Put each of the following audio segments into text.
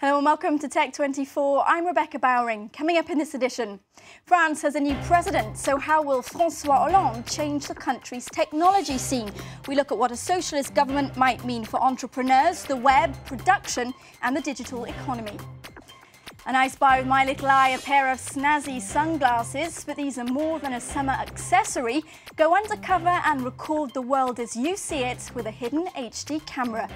Hello and welcome to Tech24. I'm Rebecca Bowring. Coming up in this edition, France has a new president, so how will François Hollande change the country's technology scene? We look at what a socialist government might mean for entrepreneurs, the web, production and the digital economy. And I spy with my little eye a pair of snazzy sunglasses, but these are more than a summer accessory. Go undercover and record the world as you see it with a hidden HD camera.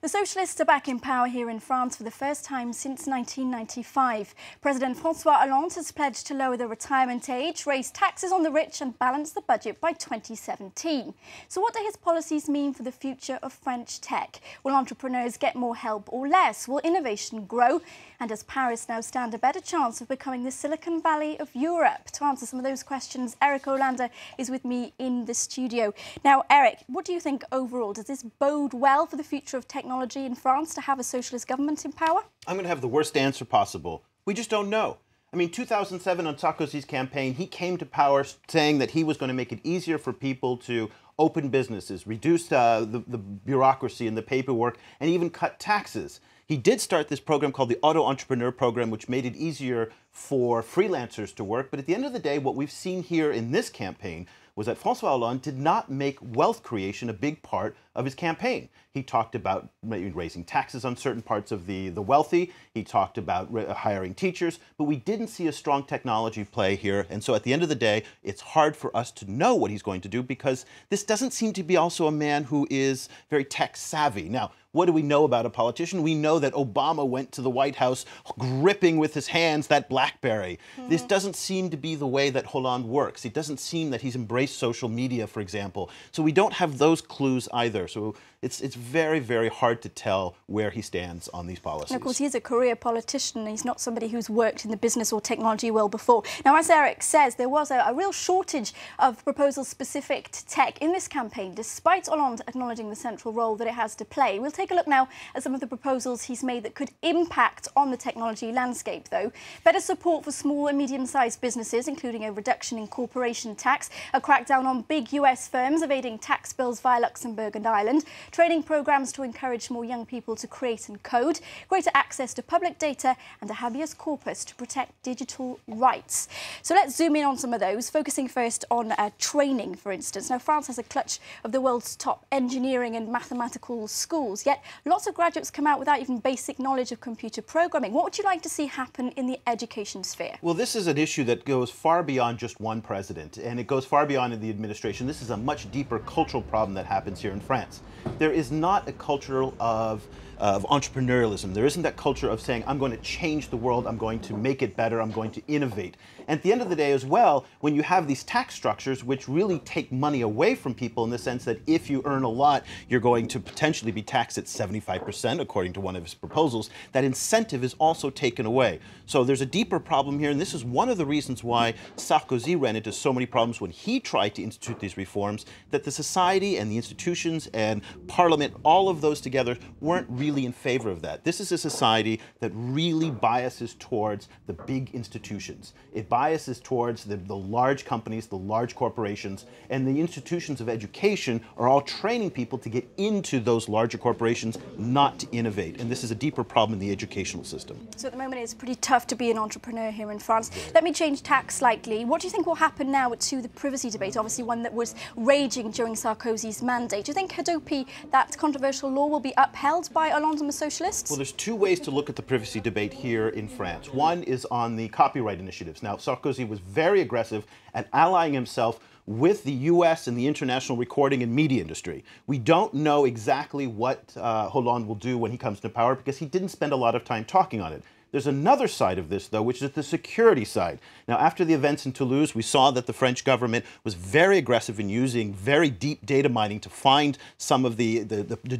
The socialists are back in power here in France for the first time since 1995. President François Hollande has pledged to lower the retirement age, raise taxes on the rich and balance the budget by 2017. So what do his policies mean for the future of French tech? Will entrepreneurs get more help or less? Will innovation grow? And does Paris now stand a better chance of becoming the Silicon Valley of Europe? To answer some of those questions, Olander is with me in the studio. Now, Eric, what do you think overall? Does this bode well for the future of technology in France to have a socialist government in power? I'm going to have the worst answer possible. We just don't know. I mean, 2007 on Sarkozy's campaign, he came to power saying that he was going to make it easier for people to open businesses, reduce the bureaucracy and the paperwork, and even cut taxes. He did start this program called the Auto Entrepreneur Program, which made it easier for freelancers to work. But at the end of the day, what we've seen here in this campaign was that François Hollande did not make wealth creation a big part of his campaign. He talked about raising taxes on certain parts of the wealthy. He talked about hiring teachers, but we didn't see a strong technology play here. And so at the end of the day, it's hard for us to know what he's going to do because this doesn't seem to be also a man who is very tech savvy. Now, what do we know about a politician? We know that Obama went to the White House gripping with his hands that BlackBerry. This doesn't seem to be the way that Hollande works. It doesn't seem that he's embraced social media, for example. So we don't have those clues either. So it's very, very hard to tell where he stands on these policies. And of course, he's a career politician. He's not somebody who's worked in the business or technology world before. Now, as Eric says, there was a real shortage of proposals specific to tech in this campaign, despite Hollande acknowledging the central role that it has to play. We'll take a look now at some of the proposals he's made that could impact on the technology landscape, though. Better support for small and medium-sized businesses, including a reduction in corporation tax, a crackdown on big US firms evading tax bills via Luxembourg and Ireland, training programs to encourage more young people to create and code, greater access to public data, and a habeas corpus to protect digital rights. So let's zoom in on some of those, focusing first on training, for instance. Now, France has a clutch of the world's top engineering and mathematical schools, yet lots of graduates come out without even basic knowledge of computer programming. What would you like to see happen in the education sphere? Well, this is an issue that goes far beyond just one president, and it goes far beyond in the administration. This is a much deeper cultural problem that happens here in France. There is not a culture of entrepreneurialism. There isn't that culture of saying, I'm going to change the world, I'm going to make it better, I'm going to innovate. And at the end of the day as well, when you have these tax structures which really take money away from people in the sense that if you earn a lot, you're going to potentially be taxed at 75%, according to one of his proposals, that incentive is also taken away. So there's a deeper problem here, and this is one of the reasons why Sarkozy ran into so many problems when he tried to institute these reforms, that the society and the institutions and parliament, all of those together, weren't really in favor of that. This is a society that really biases towards the big institutions. It biases towards the large companies, the large corporations, and the institutions of education are all training people to get into those larger corporations, not to innovate. And this is a deeper problem in the educational system. So at the moment it's pretty tough to be an entrepreneur here in France. Let me change tack slightly. What do you think will happen now to the privacy debate, obviously one that was raging during Sarkozy's mandate? Do you think Hadopi, that controversial law, will be upheld by Hollande and the socialists? Well, there's two ways to look at the privacy debate here in France. One is on the copyright initiatives. Now, Sarkozy was very aggressive at allying himself with the U.S. and the international recording and media industry. We don't know exactly what Hollande will do when he comes to power because he didn't spend a lot of time talking on it. There's another side of this, though, which is the security side. Now, after the events in Toulouse, we saw that the French government was very aggressive in using very deep data mining to find some of the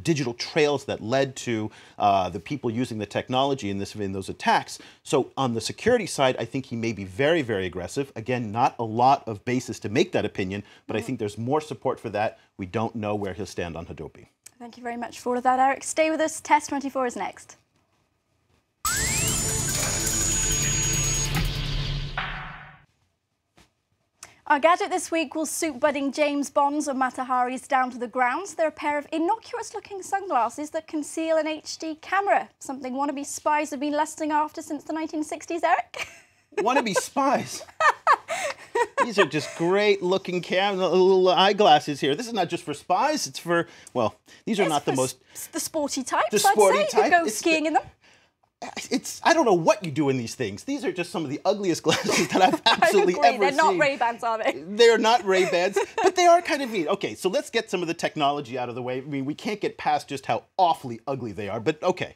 digital trails that led to the people using the technology in those attacks. So on the security side, I think he may be very, very aggressive. Again, not a lot of basis to make that opinion, but I think there's more support for that. We don't know where he'll stand on Hadopi. Thank you very much for all of that, Eric. Stay with us. Test24 is next. Our gadget this week will suit budding James Bonds or Mata Hari's down to the ground. They're a pair of innocuous-looking sunglasses that conceal an HD camera, something wannabe spies have been lusting after since the 1960s, Eric. Wannabe spies? These are just great-looking little eyeglasses here. This is not just for spies, it's for, well, these are not the most... The sporty types, the sporty I'd say. type. You go skiing in them. I don't know what you do in these things. These are just some of the ugliest glasses that I've absolutely ever seen. They're not Ray-Bans, are they? They're not Ray-Bans, but they are kind of neat. Okay, so let's get some of the technology out of the way. I mean, we can't get past just how awfully ugly they are, but okay.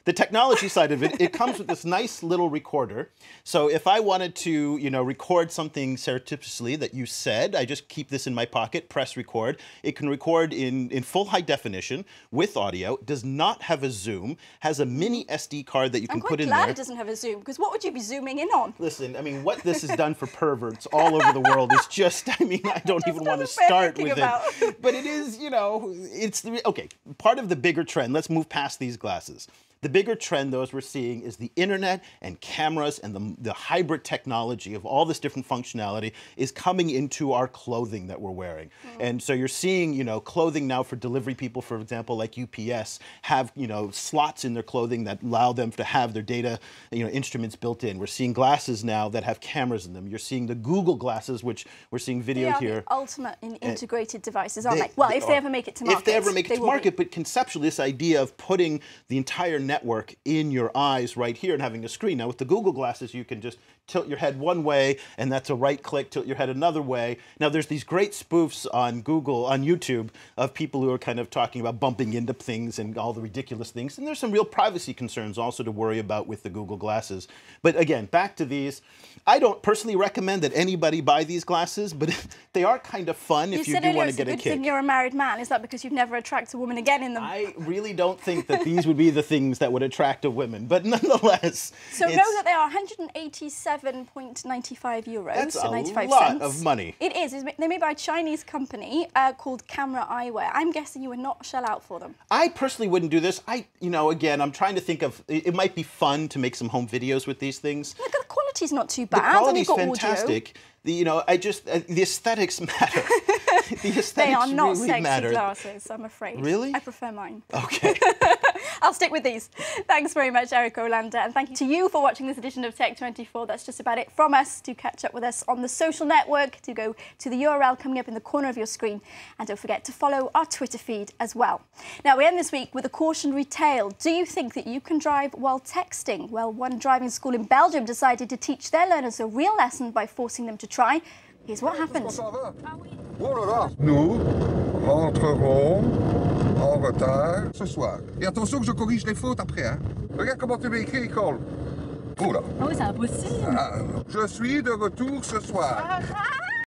The technology side of it, it comes with this nice little recorder. So if I wanted to, record something surreptitiously that you said, I just keep this in my pocket, press record. It can record in full high definition with audio, does not have a zoom, has a mini SD card that you can put in there. I'm quite glad it doesn't have a zoom, because what would you be zooming in on? Listen, I mean, what this has done for perverts all over the world is just, I mean, I don't even want to start with it. But it is, it's, okay, part of the bigger trend, let's move past these glasses. The bigger trend, though, as we're seeing, is the internet and cameras and the hybrid technology of all this different functionality is coming into our clothing that we're wearing. And so you're seeing, clothing now for delivery people, for example, like UPS, have, slots in their clothing that allow them to have their data, instruments built in. We're seeing glasses now that have cameras in them. You're seeing the Google glasses, which we're seeing video here. The ultimate in integrated devices, aren't they? Well, if they ever make it to market. If they ever make it to market, but conceptually, this idea of putting the entire network in your eyes right here and having a screen. Now with the Google glasses, you can just tilt your head one way and that's a right click, tilt your head another way. Now there's these great spoofs on Google, on YouTube, of people who are kind of talking about bumping into things and all the ridiculous things. And there's some real privacy concerns also to worry about with the Google glasses. But again, back to these. I don't personally recommend that anybody buy these glasses, but they are kind of fun if you do want to get a kick. You said it's a good thing you're a married man. Is that because you'd never attract a woman again in them? I really don't think that these would be the things that would attract a woman, but nonetheless. So know that they are 187.95 euros. That's so 95 a lot cents. of money. It is. They're made by a Chinese company called Camera Eyewear. I'm guessing you would not shell out for them. I personally wouldn't do this. Again, I'm trying to think of, it might be fun to make some home videos with these things. Look, the quality's not too bad. The quality's fantastic. The aesthetics matter. The aesthetics they are not really sexy matter. glasses, I'm afraid. Really? I prefer mine. Okay. I'll stick with these. Thanks very much, Eric Olander, and thank you to you for watching this edition of Tech24. That's just about it from us. Do catch up with us on the social network. Do go to the URL coming up in the corner of your screen, and don't forget to follow our Twitter feed as well. Now, we end this week with a cautionary tale. Do you think that you can drive while texting? Well, one driving school in Belgium decided to teach their learners a real lesson by forcing them to try. Here's what happened. Nous rentrerons en retard ce soir. Et attention que je corrige les fautes après, hein. Regarde comment tu m'écris, Cole. Oula. Oh, c'est impossible. Je suis de retour ce soir. Arrête!